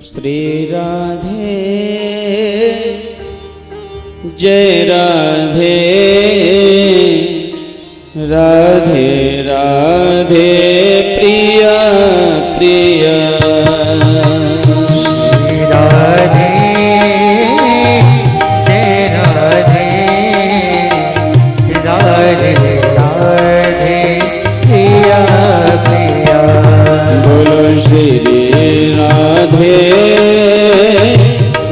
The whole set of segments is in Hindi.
श्री राधे जय राधे राधे राधे प्रिया प्रिया श्री राधे जय राधे राधे राधे प्रिया प्रिया। बोलो श्री राधे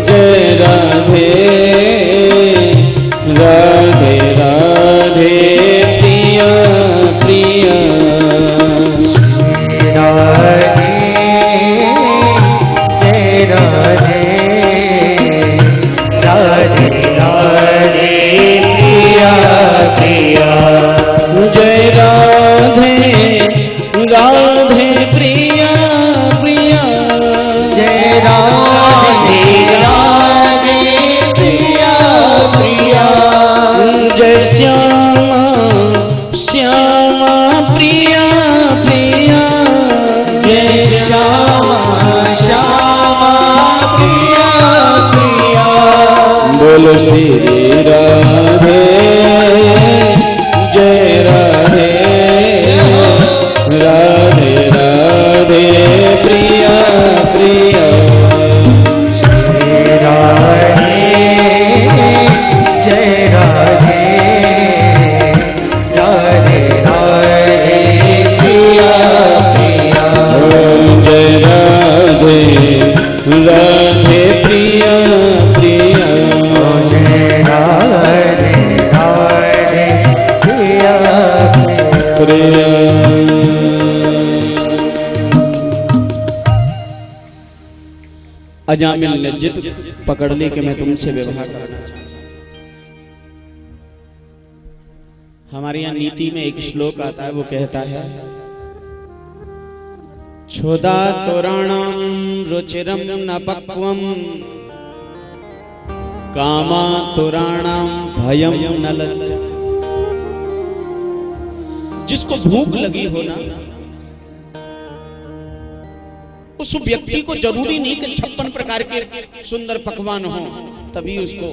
जय राधे राधे राधे प्रिया प्रिया। श्री राधे जय राधे राधे राधे प्रिया प्रिया। जय राधे राधे प्रिया प्रिया। जय राधे राधे प्रिया प्रिया। जय श्यामा श्यामा प्रिया प्रिया। जय श्यामा श्यामा प्रिया प्रिया। बोलो श्री राधे जय राधे राधे राधे प्रिया प्रिया। श्री राधे जय राधे राधे राधे प्रिया प्रिया। जय राधे राधे प्रिया प्रिया। जय राधे राधे प्रिया प्रिया। अजामिल ने जिद पकड़ ली कि मैं तुमसे विवाह करना चाहता हूं। हमारे यहाँ नीति में एक श्लोक आता है, वो कहता है छोदा तोराणम रुचिरम न पक्वम कामा तोराणम भयम न लज्जा। जिसको भूख लगी हो ना, उस व्यक्ति को जरूरी नहीं कि 56 प्रकार के सुंदर पकवान हो तभी उसको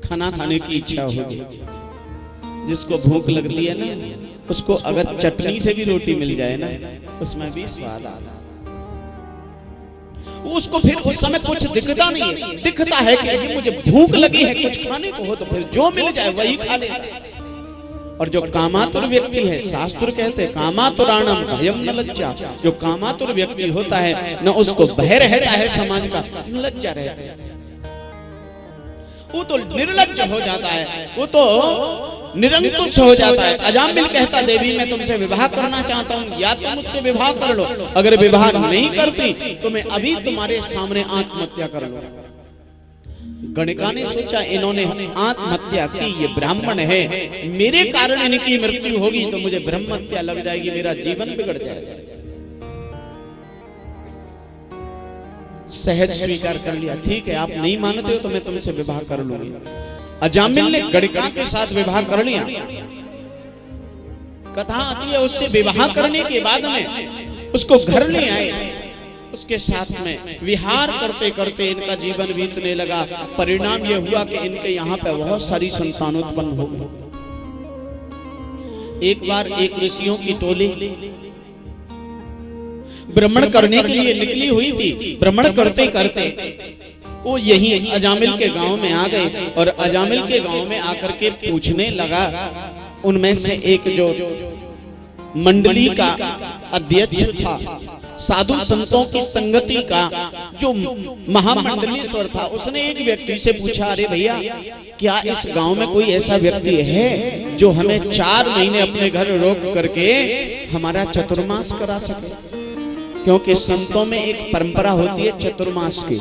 खाना खाने की इच्छा होगी। जिसको भूख लगती है ना, उसको अगर चटनी से भी रोटी मिल जाए ना, उसमें भी स्वाद आता। उसको फिर उस समय कुछ दिखता नहीं है, दिखता है कि मुझे भूख लगी है, कुछ खाने को हो तो फिर जो मिल जाए वही खा लेता है। और जो कामातुर व्यक्ति है, शास्त्र कहते हैं कामातुराणम भयम न लज्जा। जो कामातुर व्यक्ति होता है न उसको भय रहता है समाज का, न लज्जा रहता है। वो तो निर्लज्ज हो जाता है, वो तो निरंकुश हो जाता है। अजामिल कहता देवी मैं तुमसे विवाह करना चाहता हूँ, या तुम मुझसे विवाह कर लो, अगर विवाह नहीं करती तो मैं अभी तुम्हारे सामने आत्महत्या कर लो। गणिका ने सोचा इन्होंने आत्महत्या की, ये ब्राह्मण है, मेरे कारण इनकी मृत्यु होगी तो मुझे ब्रह्महत्या लग जाएगी, मेरा जीवन बिगड़ जाएगा। सहज स्वीकार कर लिया, ठीक है आप नहीं मानते हो तो मैं तुमसे विवाह कर लूंगी। अजामिल ने गणिका के साथ विवाह कर लिया। कथा आती है उससे विवाह करने के बाद में उसको घर ले आए, उसके साथ में विहार करते करते इनका जीवन बीतने लगा। परिणाम यह हुआ कि इनके यहाँ पे बहुत सारी संतान उत्पन्न हो गई। एक बार एक ऋषियों की टोली भ्रमण करने के लिए निकली हुई थी। भ्रमण करते करते वो यही अजामिल के गांव में आ गए और अजामिल के गांव में आकर के पूछने लगा। उनमें से एक जो मंडली का अध्यक्ष था, साधु संतों की संगति का जो महामंडलीश्वर था, उसने एक व्यक्ति से पूछा अरे भैया क्या इस गांव में कोई ऐसा व्यक्ति है जो हमें 4 महीने अपने घर रोक करके हमारा चतुर्मास करा सके। क्योंकि संतों में एक परंपरा होती है चतुर्मास की।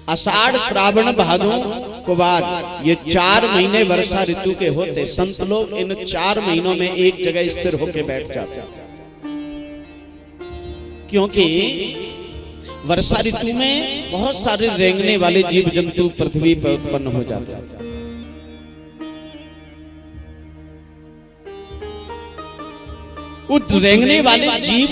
आषाढ़ श्रावण भादो कुवार ये 4 महीने वर्षा ऋतु के होते। संत लोग इन 4 महीनों में एक जगह स्थिर होकर बैठ जाते हैं, क्योंकि वर्षा ऋतु में बहुत सारे रेंगने वाले जीव जंतु पृथ्वी पर उत्पन्न हो जाते हैं। वो रेंगने वाले जीव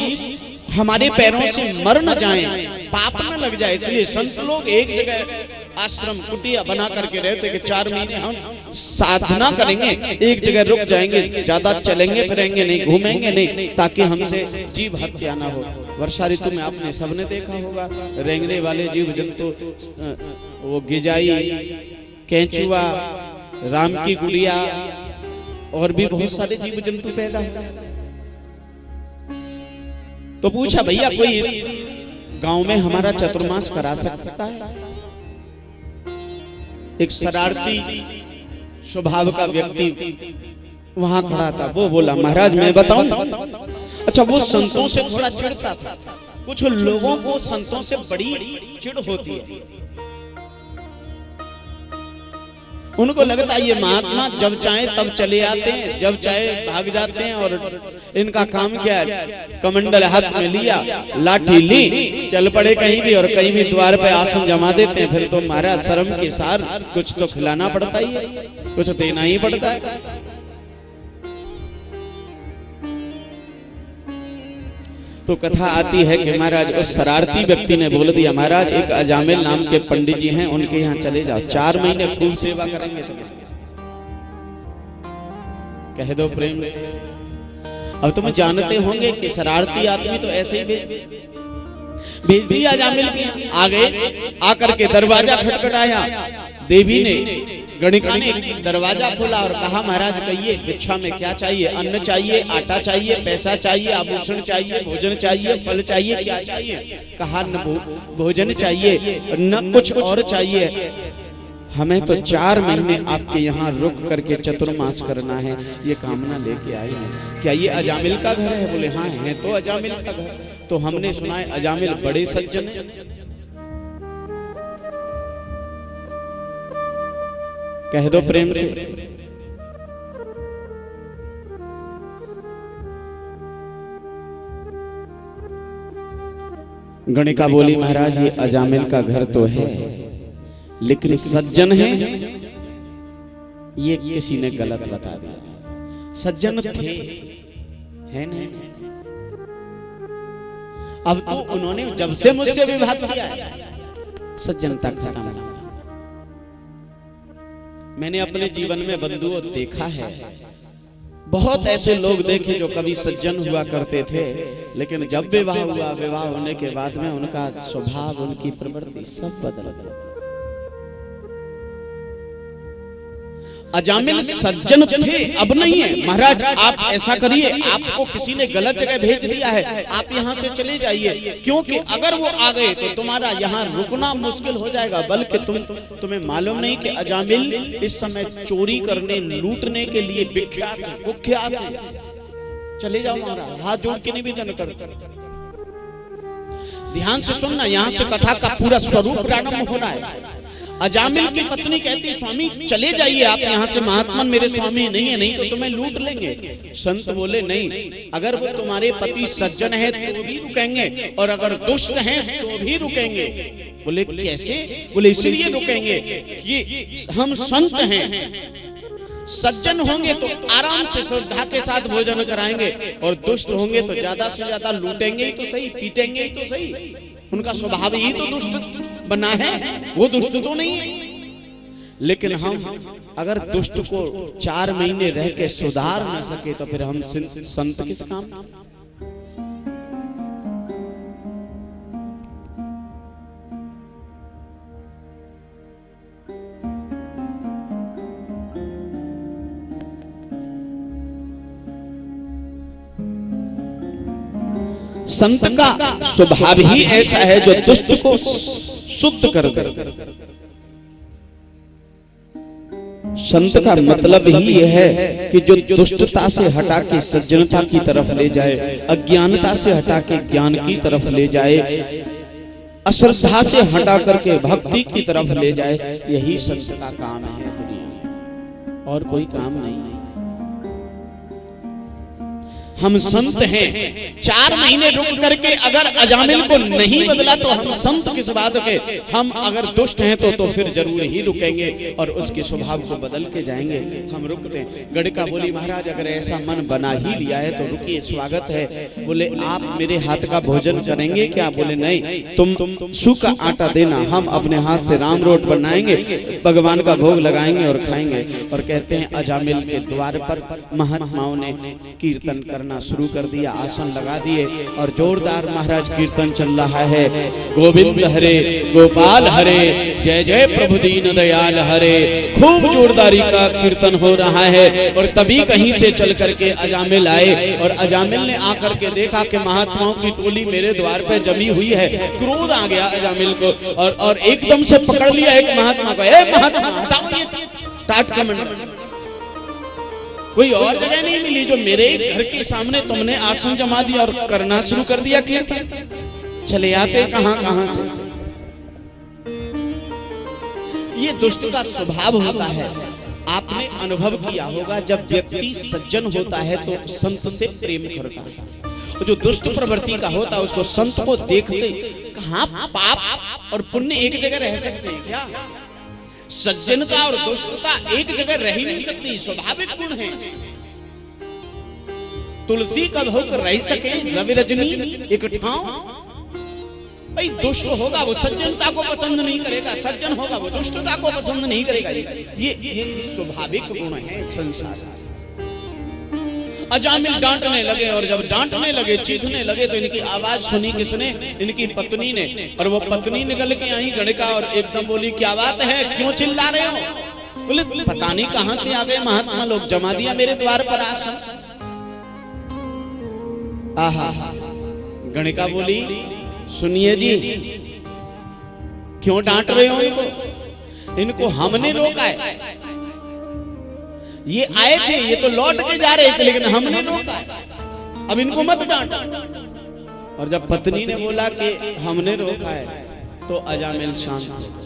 हमारे पैरों से मर न जाएं, पाप न लग जाए, इसलिए संत लोग एक जगह आश्रम कुटिया बना करके रहते कि 4 महीने हम साधना करेंगे, एक जगह रुक जाएंगे, ज्यादा चलेंगे फिरेंगे नहीं, घूमेंगे नहीं, ताकि हमसे जीव हत्या ना हो। वर्षा ऋतु में आपने सबने देखा होगा रेंगने वाले जीव जंतु, वो गिजाई, केंचुआ, राम की गुड़िया और भी बहुत सारे जीव जंतु पैदा हुए। तो पूछा भैया कोई इस गांव में हमारा चतुर्मास करा सकता है? एक शरारती स्वभाव का व्यक्ति वहां खड़ा था, वो बोला महाराज मैं बताऊं। अच्छा, वो संतों से थोड़ा चिढ़ता था, कुछ लोगों को संतों से बड़ी चिढ़ होती है, उनको लगता है ये महात्मा जब चाहे तब चले आते हैं, जब चाहे भाग जाते हैं, और इनका काम क्या है, कमंडल हाथ में लिया, लाठी ली, चल पड़े कहीं भी, और कहीं भी द्वार पे आसन जमा देते हैं। फिर तो महाराज शर्म के साथ कुछ तो खिलाना पड़ता ही है, कुछ देना ही पड़ता है। तो कथा आती है कि महाराज उस शरारती व्यक्ति ने बोल दिया महाराज एक अजामिल नाम के पंडित जी हैं, उनके यहाँ चले जाओ, 4 महीने खूब सेवा करेंगे तुम्हें, कह दो प्रेम से। अब तुम जानते होंगे कि शरारती आदमी तो ऐसे ही भेज दिया अजामिल के। आ गए, आकर के दरवाजा खटखटाया, देवी ने गणिका ने दरवाजा खोला और कहा महाराज कहिए भिक्षा में क्या चाहिए, अन्न चाहिए, आटा चाहिए, पैसा चाहिए, आभूषण चाहिए, भोजन चाहिए, फल चाहिए, क्या चाहिए? कहा न भोजन चाहिए न कुछ और चाहिए, हमें तो 4 महीने आपके यहाँ रुक करके चतुर्मास करना है, ये कामना लेके आए हैं। क्या ये अजामिल का घर है? बोले हाँ है तो अजामिल का घर। तो हमने सुना है अजामिल बड़े सज्जन है, कह दो प्रेम से। गणिका बोली महाराज ये अजामिल का घर तो है, लेकिन सज्जन है ये किसी ने गलत बता दिया। सज्जन थे, है नहीं? अब तो उन्होंने जब से मुझसे विवाह किया है सज्जनता खत्म। मैंने अपने जीवन में बंधुओं देखा है, बहुत ऐसे लोग देखे जो कभी सज्जन हुआ करते थे, लेकिन जब विवाह हुआ, विवाह होने के बाद में उनका स्वभाव, उनकी प्रवृत्ति सब बदल गया। अजामिल सज्जन थे, अब नहीं है। महाराज आप ऐसा करिए, आपको किसी ने गलत जगह भेज दिया है, आप यहाँ से चले जाइए, क्योंकि अगर वो आ गए तो तुम्हारा यहाँ रुकना मुश्किल हो जाएगा। बल्कि तुम्हें मालूम नहीं कि अजामिल इस समय चोरी करने, लूटने के लिए विख्यात है, कुख्यात है। चले जाओ महाराज, हाथ जोड़ के निवेदन करते। ध्यान से सुनना, यहाँ से कथा का पूरा स्वरूप प्रारंभ होना है। अजामिल की पत्नी कहती स्वामी चले जाइए आप यहाँ से, महात्मा मेरे स्वामी नहीं है, नहीं तो तुम्हें लूट लेंगे। संत बोले नहीं, अगर वो तुम्हारे पति सज्जन है तो भी रुकेंगे, और अगर दुष्ट हैं तो भी रुकेंगे। बोले कैसे? बोले इसलिए रुकेंगे कि हम संत हैं, सज्जन होंगे तो आराम से श्रद्धा के साथ भोजन कराएंगे, और दुष्ट होंगे तो ज्यादा से ज्यादा लूटेंगे ही तो सही, पीटेंगे ही तो सही। उनका स्वभाव ही तो दुष्ट बना है, वो दुष्ट तो नहीं है। लेकिन हम अगर दुष्ट को 4 महीने रह के सुधार न सके तो फिर हम संत किस काम? संत का स्वभाव ही ऐसा है जो दुष्ट को शुद्ध कर दे। संत का मतलब ही यह है कि जो दुष्टता से हटा के सज्जनता की तरफ ले जाए, अज्ञानता से हटा के ज्ञान की तरफ ले जाए, अश्रद्धा से हटा करके भक्ति की तरफ ले जाए, यही संत का काम है दुनिया में, और कोई काम नहीं है। हम संत हैं। 4 महीने रुक करके अगर अजामिल को नहीं बदला तो हम संत किस बात के। हम अगर दुष्ट हैं तो फिर जरूर ही रुकेंगे और उसके स्वभाव को बदल के जाएंगे। हम रुकते हैं। गणिका बोली महाराज अगर ऐसा मन बना ही लिया है तो रुकिए, स्वागत है। बोले आप मेरे हाथ का भोजन करेंगे क्या? बोले नहीं, तुम सूखा आटा देना, हम अपने हाथ से राम रोट बनाएंगे, भगवान का भोग लगाएंगे और खाएंगे। और कहते हैं अजामिल के द्वार पर महात्माओं ने कीर्तन करना शुरू कर दिया, आसन लगा दिए और जोरदार महाराज कीर्तन चल रहा है। गोविंद हरे गोपाल हरे, जय जय प्रभु दीन दयाल हरे। खूब जोरदारी का कीर्तन हो रहा है। और तभी कहीं से चल करके अजामिल आए और अजामिल ने आकर के देखा कि महात्माओं की टोली मेरे द्वार पे जमी हुई है। क्रोध आ गया अजामिल को और एकदम से पकड़ लिया एक महात्मा को। ए महात्मा हटाओ ये टाट का मंडल। कोई और जगह नहीं मिली जो मेरे घर के सामने तुमने आसन जमा दिया और करना शुरू कर दिया कीर्तन। चले आते कहां से। ये दुष्ट का स्वभाव होता है। आपने अनुभव किया होगा जब व्यक्ति सज्जन होता है तो संत से प्रेम करता है। और जो दुष्ट प्रवृत्ति का होता है उसको संत को देखते कहां पाप और पुण्य एक जगह रह सकते हैं क्या? सज्जनता और दुष्टता एक जगह रह ही नहीं सकती, स्वाभाविक गुण है। तुलसी कब होकर रह सके रवि रजनी एक ठाव। भाई दुष्ट होगा वो सज्जनता को पसंद नहीं करेगा, सज्जन होगा वो दुष्टता को पसंद नहीं करेगा। ये स्वाभाविक गुण है संसार। अजामिल डांटने लगे और जब डांटने लगे, चीखने लगे तो इनकी आवाज सुनी किसने? इनकी पत्नी ने। और वो पत्नी निकल के आई गणिका और एकदम बोली क्या बात है, क्यों चिल्ला रहे हो? बोले पता नहीं कहां से आ गए महात्मा लोग, जमा दिया मेरे द्वार पर आसन। आहा, गणिका बोली सुनिए जी, क्यों डांट रहे हो इनको? इनको हमने रोका है। ये आए थे, ये तो लौट के जा रहे थे, लेकिन हमने रोका। अब इनको मत डांटो। और जब पत्नी ने बोला कि हमने रोका है तो अजामिल शांत हो गए।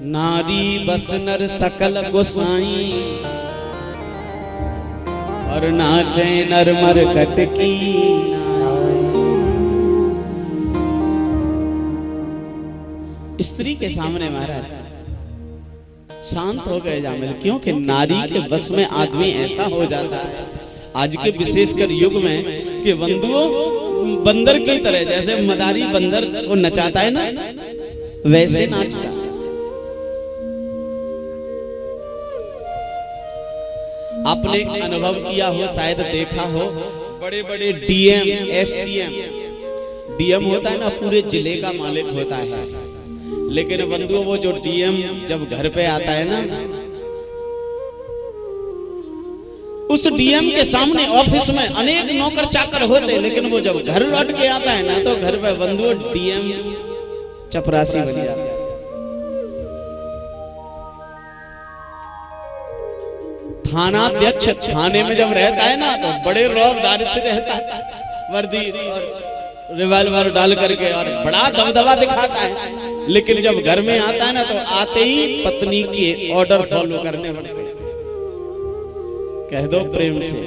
नारी बस नर सकल गोसाई और नाचे नर मर कटकी। स्त्री के सामने महाराज शांत हो गए अजामिल, क्योंकि नारी के बस में आदमी ऐसा हो जाता है आज के विशेषकर युग में कि बंधुओं बंदर की तरह, जैसे मदारी बंदर को नचाता है ना वैसे नाचता। आपने अनुभव किया हो, शायद देखा हो, बड़े बड़े डीएम एसडीएम, डीएम होता है ना पूरे जिले का मालिक होता है, लेकिन बंधुओं वो जो डीएम जब घर पे आता है ना, उस डीएम के सामने ऑफिस में अनेक नौकर चाकर होते, लेकिन वो जब घर लौट के आता है ना तो घर पे बंधुओं डीएम चपरासी बन जाता है। थानाध्यक्ष थाने में जब रहता है ना तो बड़े रौबदारी से रहता है, वर्दी और रिवॉल्वर डाल करके और बड़ा दबदबा दिखाता है, लेकिन जब घर में आता है ना तो आते ही पत्नी के ऑर्डर फॉलो करने पड़ते हैं। कह दो प्रेम से।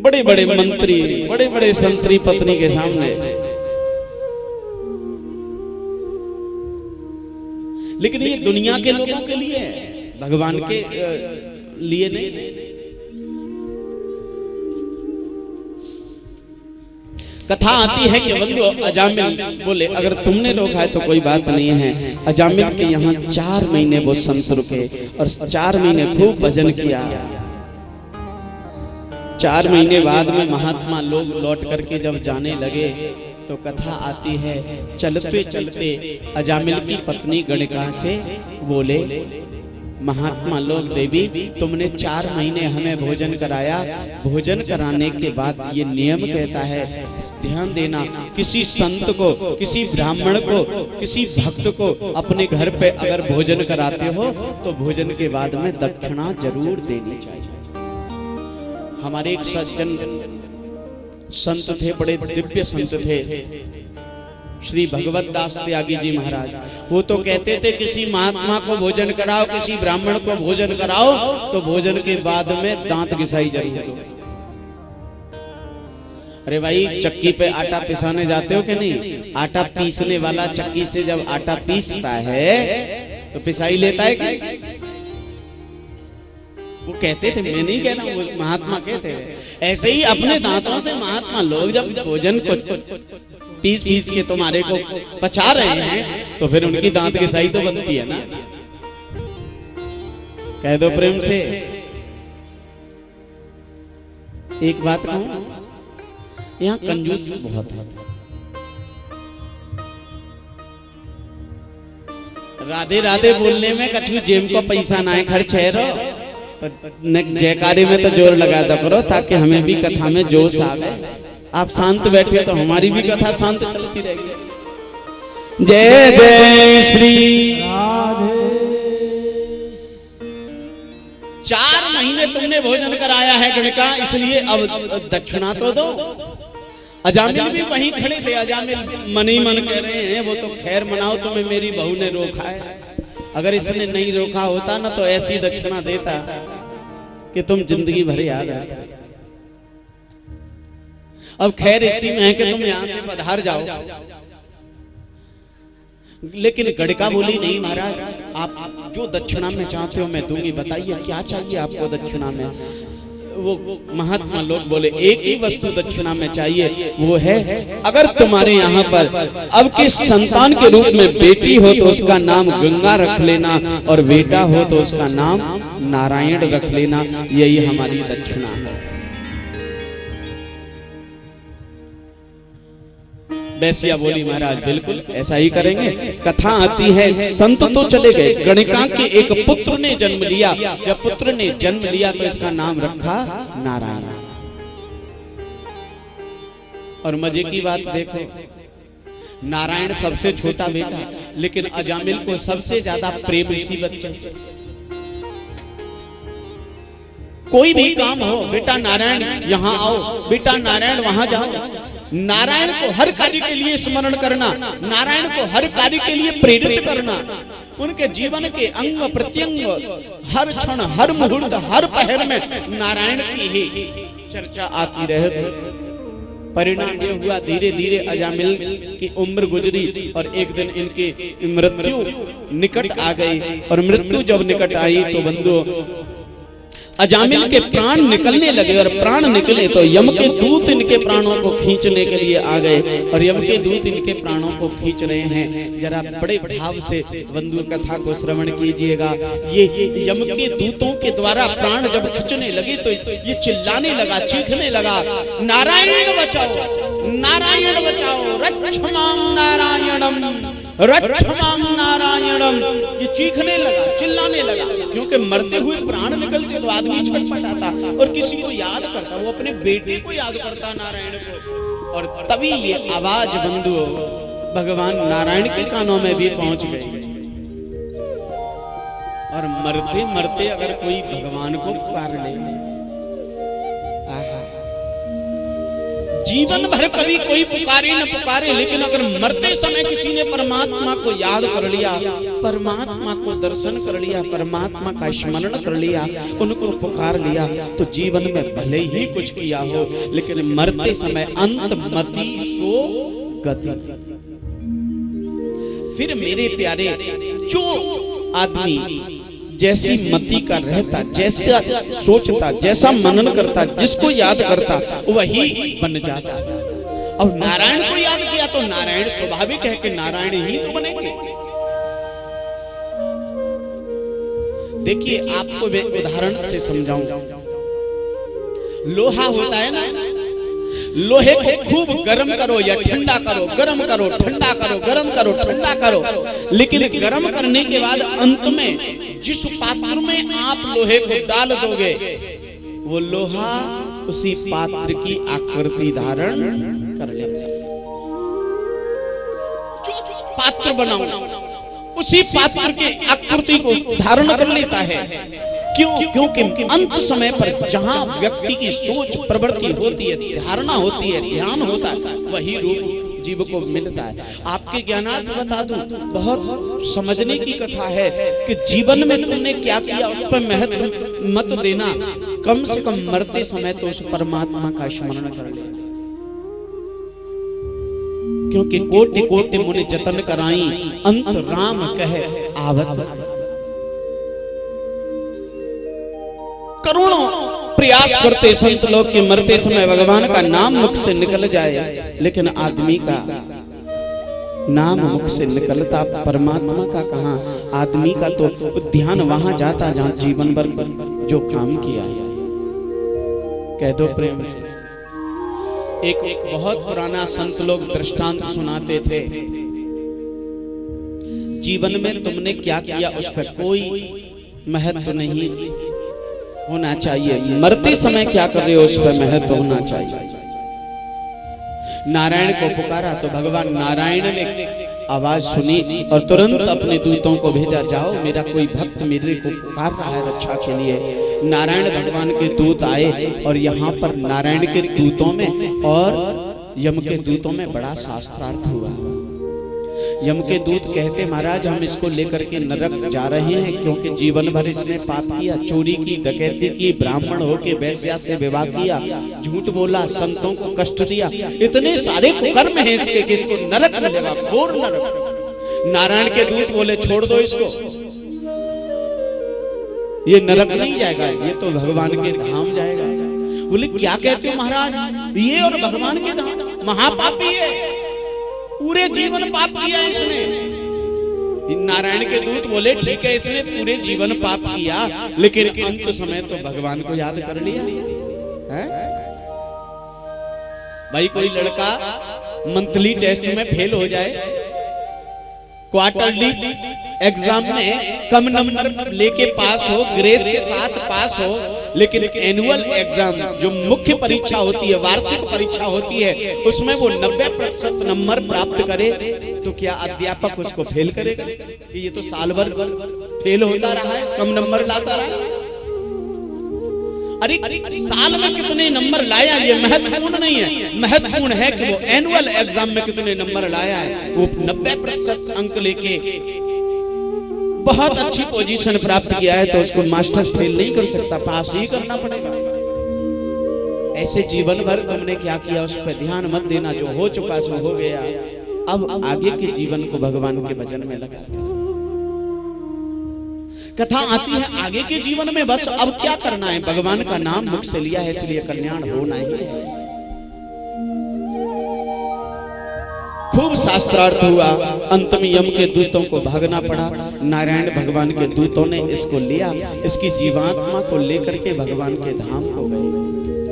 बड़े बड़े मंत्री, बड़े बड़े संतरी पत्नी के सामने, लेकिन ये दुनिया के लोगों के लिए है, भगवान के लिए नहीं। कथा आती है कि बंधु अजामिल बोले अगर तुमने रोका है तो कोई बात नहीं है। अजामिल के यहाँ 4 महीने वो संत रुके और 4 महीने खूब भजन किया। 4 महीने बाद में महात्मा लोग लौट करके जब जाने लगे तो कथा आती है, चलते चलते अजामिल की पत्नी गणिका से बोले, महात्मा लोग देवी तुमने 4 महीने हमें भोजन कराया, भोजन कराने के बाद ये नियम कहता है, ध्यान देना, किसी संत को, किसी ब्राह्मण को, किसी भक्त को अपने घर पे अगर भोजन कराते हो तो भोजन के बाद में दक्षिणा जरूर देनी चाहिए। हमारे एक सज्जन संत थे, बड़े दिव्य संत थे, श्री भगवत दास त्यागी जी महाराज, वो तो कहते थे किसी महात्मा को भोजन कराओ, किसी ब्राह्मण को भोजन कराओ तो भोजन के बाद में दांत घिसाई जरूर करो। अरे भाई, चक्की पे आटा पिसाने जाते हो कि नहीं? आटा पीसने वाला चक्की से जब आटा पीसता है तो पिसाई लेता है क्या? वो कहते थे, मैं नहीं कह रहा हूँ, महात्मा कहते हैं। ऐसे ही अपने दांतों से महात्मा लोग जब भोजन को पीस पीस के तुम्हारे को पचा रहे हैं तो फिर उनकी दांत घिसाई तो बनती है ना। कह दो प्रेम से। एक बात कहूं, यहाँ कंजूस बहुत है। राधे राधे बोलने में कछु जेब को पैसा ना है खर्च है रो, जयकारे में तो जोर लगा दो करो ताकि हमें भी कथा में जोश आ जाए। आप शांत बैठे तो हमारी भी कथा शांत चलती रहेगी। जय जय श्री राधे। 4 महीने तुमने भोजन कराया है गणिका, इसलिए अब दक्षिणा तो दो। अजामिल भी वहीं खड़े थे। अजामिल मन ही मन कह रहे हैं, वो तो खैर मनाओ, तुम्हें मेरी बहू ने रोका है। अगर इसने नहीं रोका होता ना तो ऐसी दक्षिणा देता कि तुम जिंदगी भर याद रखते। अब खैर इसी में है कि तुम यहां से पधार जाओ। लेकिन गणिका बोली, नहीं महाराज, आप जो दक्षिणा में चाहते हो मैं दूंगी, बताइए क्या चाहिए आपको दक्षिणा में। वो महात्मा लोग बोले, एक ही वस्तु दक्षिणा में चाहिए, वो है अगर तुम्हारे यहाँ पर अब किस संतान के रूप में बेटी हो तो उसका नाम गंगा रख लेना, और बेटा हो तो उसका नाम नारायण रख लेना। यही हमारी दक्षिणा है। बैसिया बोली, महाराज बिल्कुल ऐसा ही करेंगे। कथा आती है, संत तो चले गए, गणिका के एक पुत्र ने जन्म लिया। जब पुत्र ने जन्म लिया तो इसका नाम रखा नारायण। और मजे की बात देखो, नारायण सबसे छोटा बेटा, लेकिन अजामिल को सबसे ज्यादा प्रेम इसी बच्चे से। कोई भी काम हो, बेटा नारायण यहाँ आओ, बेटा नारायण वहां जाओ। नारायण को हर कार्य के लिए स्मरण करना, नारायण को हर कार्य के लिए प्रेरित करना। उनके जीवन के अंग प्रत्यंग, हर क्षण, हर मुहूर्त, हर पहर में नारायण की ही चर्चा आती रहे। परिणाम ये हुआ, धीरे धीरे अजामिल की उम्र गुजरी और एक दिन इनकी मृत्यु निकट आ गई। और मृत्यु जब निकट आई तो बंधु अजामिल के प्राण निकलने लगे। और प्राण निकले तो यम के दूत इनके प्राणों को खींचने के लिए आ गए। और यम के दूत इनके प्राणों को खींच रहे हैं। जरा बड़े भाव से बंधु कथा को श्रवण कीजिएगा। ये यम के दूतों के द्वारा प्राण जब खींचने लगे तो ये चिल्लाने लगा, चीखने लगा, नारायण बचाओ, नारायण बचाओ, रक्षमां नारायणम, रक्षमां नारायणम। ये चीखने लगा, चिल्लाने लगा, क्योंकि मरते हुए प्राण निकलते तो आदमी छटपटाता और किसी को याद करता, वो अपने बेटे को याद करता, नारायण को। और तभी ये आवाज बंधु भगवान नारायण के कानों में भी पहुंच गई। और मरते मरते अगर कोई भगवान को पुकार ले, जीवन भर कभी कोई पुकारे न पुकारे, लेकिन अगर मरते समय किसी ने परमात्मा को याद कर लिया, परमात्मा को दर्शन कर लिया, परमात्मा का स्मरण कर लिया, उनको पुकार लिया, तो जीवन में भले ही कुछ किया हो, लेकिन मरते समय अंत मति सो गति। फिर मेरे प्यारे, जो आदमी जैसी मति का रहता, जैसा सोचता, जैसा मनन करता, जिसको याद करता, वही बन जाता। और नारायण को याद किया तो नारायण स्वाभाविक है कि नारायण ही तो बनेंगे। देखिए, आपको मैं उदाहरण से समझाऊं। लोहा होता है ना, लोहे को खूब गर्म करो या ठंडा करो, गर्म करो, ठंडा करो, गर्म करो, ठंडा करो, लेकिन गर्म करने के बाद अंत में जिस पात्र में आप लोहे को डाल दोगे, वो लोहा उसी पात्र की आकृति धारण कर लेता है। जो पात्र बनाओ उसी पात्र की आकृति को धारण कर लेता है। क्यों? क्योंकि अंत समय पर जहां व्यक्ति की सोच प्रवृत्ति होती है, धारणा होती है, ध्यान होता है, वही रूप जीव को मिलता है। आपके ज्ञानार्थ बता दूं, बहुत समझने की कथा है कि जीवन में तुमने क्या किया उस पर महत्व मत देना, कम से कम मरते समय तो उस परमात्मा का स्मरण कर लेना। क्योंकि कोटि कोटि मुनि जतन कराई, अंत राम कहे आवत। करोड़ों प्रयास करते संत लोग के मरते समय भगवान का नाम मुख से निकल जाए, लेकिन आदमी का नाम मुख से निकलता परमात्मा का कहां। आदमी का तो ध्यान वहां जाता जहां जीवन भर जो काम किया है। कह दो प्रेम से। एक बहुत पुराना संत लोग दृष्टांत सुनाते थे, जीवन में तुमने क्या किया उस पर कोई महत्व नहीं होना चाहिए, मरते समय क्या कर रहे हो उस पर महत्व होना चाहिए। नारायण को पुकारा तो भगवान नारायण ने आवाज सुनी और तुरंत अपने दूतों को भेजा, जाओ मेरा कोई भक्त मेरे को पुकार रहा है रक्षा के लिए। नारायण भगवान के दूत आए और यहाँ पर नारायण के दूतों में और यम के दूतों में बड़ा शास्त्रार्थ हुआ। यम के दूत कहते, महाराज हम इसको लेकर के नरक जा रहे हैं, क्योंकि जीवन भर इसने पाप किया, चोरी की, डकैती की, ब्राह्मण होके वैश्या से विवाह किया, झूठ बोला, संतों को कष्ट दिया, इतने सारे कुकर्म हैं इसके कि इसको नरक मिलेगा, घोर नरक। नारायण के दूत बोले छोड़ दो इसको, ये नरक नहीं जाएगा, ये तो भगवान के धाम जाएगा। बोले क्या कहते हो महाराज, ये और भगवान के धाम? महापापी है, पूरे जीवन पाप किया इसने। नारायण के दूत बोले ठीक है इसने पूरे जीवन पाप किया, लेकिन अंत समय तो भगवान को याद कर लिया है? भाई कोई लड़का मंथली टेस्ट में फेल हो जाए, क्वार्टरली एग्जाम में कम नंबर लेके पास हो, ग्रेस के साथ पास हो, लेकिन एनुअल एग्जाम जो मुख्य परीक्षा होती है, वार्षिक परीक्षा होती है, उसमें वो 90% नंबर प्राप्त करे, तो क्या अध्यापक उसको फेल करेगा? ये तो साल भर फेल होता रहा है, कम नंबर लाता रहा। अरे साल में कितने नंबर लाया ये महत्वपूर्ण नहीं है, महत्वपूर्ण है कि वो एनुअल एग्जाम में कितने नंबर लाया है। वो 90% अंक लेके बहुत अच्छी पोजीशन प्राप्त किया है, तो उसको मास्टर फेल नहीं कर सकता, पास ही करना पड़ेगा। ऐसे जीवन भर तुमने क्या किया उस पर ध्यान मत देना, जो हो चुका सो हो गया। अब आगे के जीवन को भगवान के भजन में लगा दे। कथा आती है आगे के जीवन में, बस अब क्या करना है, भगवान का नाम मुख से लिया है इसलिए कल्याण होना ही है। खूब शास्त्रार्थ हुआ, अंत में यम के दूतों को भागना पड़ा। नारायण भगवान के दूतों ने इसको लिया, इसकी जीवात्मा को लेकर के भगवान के धाम को गए।